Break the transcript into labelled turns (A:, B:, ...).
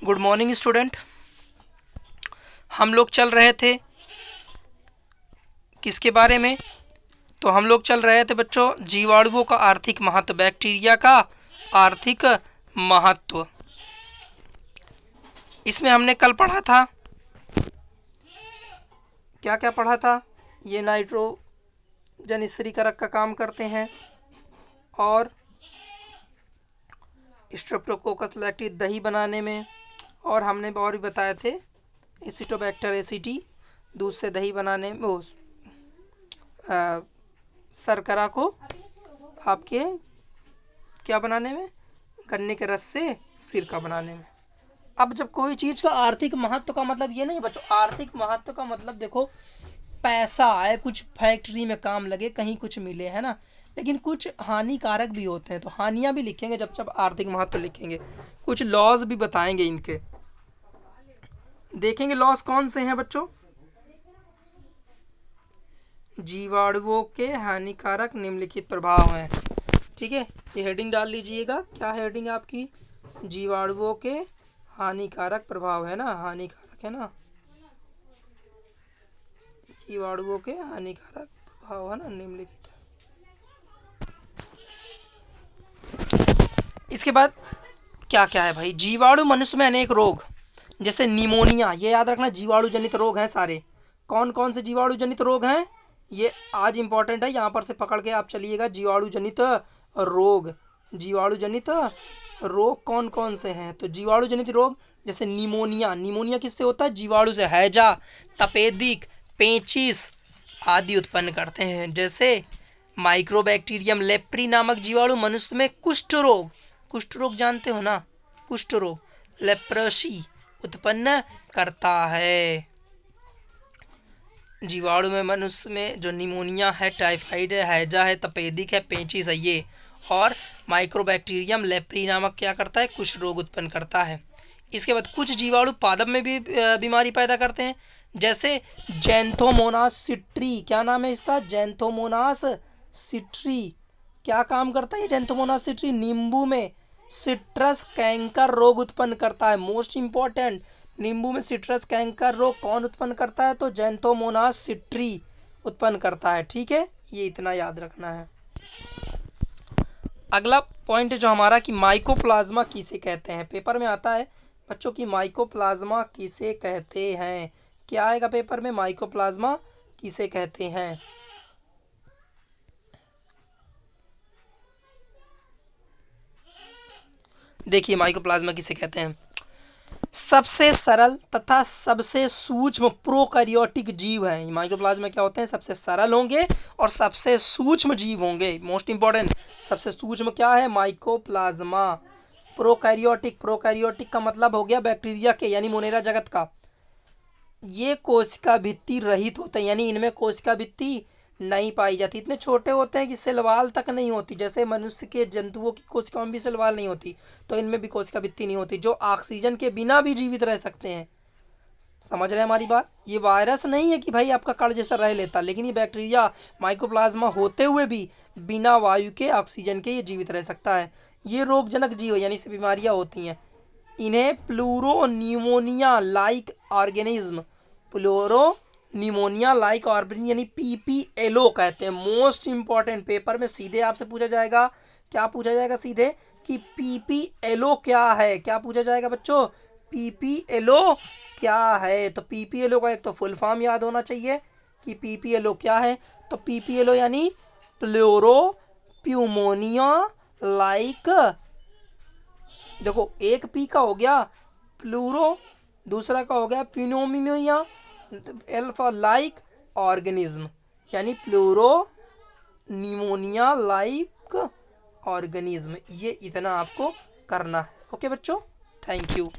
A: Good morning student. हम लोग चल रहे थे किसके बारे में? तो हम लोग चल रहे थे बच्चों जीवाणुओं का आर्थिक महत्व, बैक्टीरिया का आर्थिक महत्व। इसमें हमने कल पढ़ा था, क्या क्या पढ़ा था? ये नाइट्रोजन स्थिरीकरक का काम करते हैं और स्ट्रेप्टोकोकस लैक्टी दही बनाने में, और हमने और भी बताए थे एसिटोबैक्टर एसिटी दूध से दही बनाने में, वो शर्करा को आपके क्या बनाने में, गन्ने के रस से सिरका बनाने में। अब जब कोई चीज़ का आर्थिक महत्व का मतलब ये नहीं बच्चों, आर्थिक महत्व का मतलब देखो पैसा आए, कुछ फैक्ट्री में काम लगे, कहीं कुछ मिले, है ना। लेकिन कुछ हानिकारक भी होते हैं, तो हानियां भी लिखेंगे जब जब आर्थिक महत्व लिखेंगे। कुछ लॉज भी बताएंगे इनके, देखेंगे लॉज कौन से हैं बच्चों। जीवाणुओं के हानिकारक निम्नलिखित प्रभाव हैं, ठीक है। ये हेडिंग डाल लीजिएगा, क्या हेडिंग आपकी? जीवाणुओं के हानिकारक प्रभाव, है ना, हानिकारक है ना, जीवाणुओं के हानिकारक प्रभाव, है ना, निम्नलिखित। इसके बाद क्या क्या है भाई? जीवाणु मनुष्य में अनेक रोग, जैसे निमोनिया, ये याद रखना, जीवाणु जनित रोग हैं सारे। कौन कौन से जीवाणु जनित रोग हैं ये आज इंपॉर्टेंट है, यहाँ पर से पकड़ के आप चलिएगा। जीवाणु जनित रोग, जीवाणु जनित रोग कौन कौन से हैं? तो जीवाणु जनित रोग जैसे निमोनिया, निमोनिया किससे होता है? जीवाणु से। हैजा, तपेदिक, पेचिस आदि उत्पन्न करते हैं। जैसे माइक्रोबैक्टीरियम लेप्री नामक जीवाणु मनुष्य में कुष्ठ रोग, कुष्ठ रोग जानते हो ना, कुष्ठ रोग लेप्रोसी उत्पन्न करता है। जीवाणु में मनुष्य में जो निमोनिया है, टाइफाइड है, हैजा है, तपेदिक है, पेचिस है ये, और माइक्रोबैक्टीरियम लेप्री नामक क्या करता है? कुष्ठ रोग उत्पन्न करता है। इसके बाद कुछ जीवाणु पादप में भी बीमारी पैदा करते हैं, जैसे जैंथोमोनास सिट्री, क्या नाम है इसका? जैंथोमोनास सिट्री। क्या काम करता है ये जैंथोमोनास सिट्री? नींबू में सिट्रस कैंकर रोग उत्पन्न करता है। मोस्ट इंपॉर्टेंट, नींबू में सिट्रस कैंकर रोग कौन उत्पन्न करता है? तो जैंथोमोनास सिट्री उत्पन्न करता है, ठीक है, ये इतना याद रखना है। अगला पॉइंट जो हमारा कि माइकोप्लाज्मा किसे कहते हैं, पेपर में आता है बच्चों की माइकोप्लाज्मा किसे कहते हैं। क्या आएगा पेपर में? माइकोप्लाज्मा किसे कहते हैं। देखिए माइकोप्लाज्मा किसे कहते हैं। सबसे सरल तथा सबसे सूक्ष्म प्रोकैरियोटिक जीव हैं। माइकोप्लाज्मा क्या होते हैं? सबसे सरल होंगे और सबसे सूक्ष्म जीव होंगे। मोस्ट इंपॉर्टेंट, सबसे सूक्ष्म क्या है? माइकोप्लाज्मा। प्रोकैरियोटिक, प्रोकैरियोटिक का मतलब हो गया बैक्टीरिया के यानी मोनेरा जगत का। ये कोशिका भित्ति रहित होते हैं, यानी इनमें कोशिका भित्ति नहीं पाई जाती। इतने छोटे होते हैं कि सेलवाल तक नहीं होती, जैसे मनुष्य के जंतुओं की कोशिकाओं में भी सेलवाल नहीं होती, तो इनमें भी कोशिका भित्ति नहीं होती, जो ऑक्सीजन के बिना भी जीवित रह सकते हैं। समझ रहे हैं हमारी बात? ये वायरस नहीं है कि भाई आपका कण जैसा रह लेता, लेकिन ये बैक्टीरिया माइकोप्लाज्मा होते हुए भी बिना वायु के, ऑक्सीजन के ये जीवित रह सकता है। ये रोगजनक जीव है, यानी से बीमारियाँ होती हैं। इन्हें pleuropneumonia like organism, pleuropneumonia like organism यानी PPLO कहते हैं। मोस्ट इंपॉर्टेंट, पेपर में सीधे आपसे पूछा जाएगा, क्या पूछा जाएगा सीधे कि PPLO क्या है। क्या पूछा जाएगा बच्चों? PPLO क्या है। तो PPLO का एक तो फुल फॉर्म याद होना चाहिए कि PPLO क्या है। तो PPLO यानी प्लूरोप्यूमोनिया लाइक, देखो एक पी का हो गया प्लूरो, दूसरा का हो गया प्यूनोमिनिया अल्फा लाइक ऑर्गेनिज्म, यानी प्लूरो निमोनिया लाइक ऑर्गेनिज्म। ये इतना आपको करना है। ओके बच्चों, थैंक यू।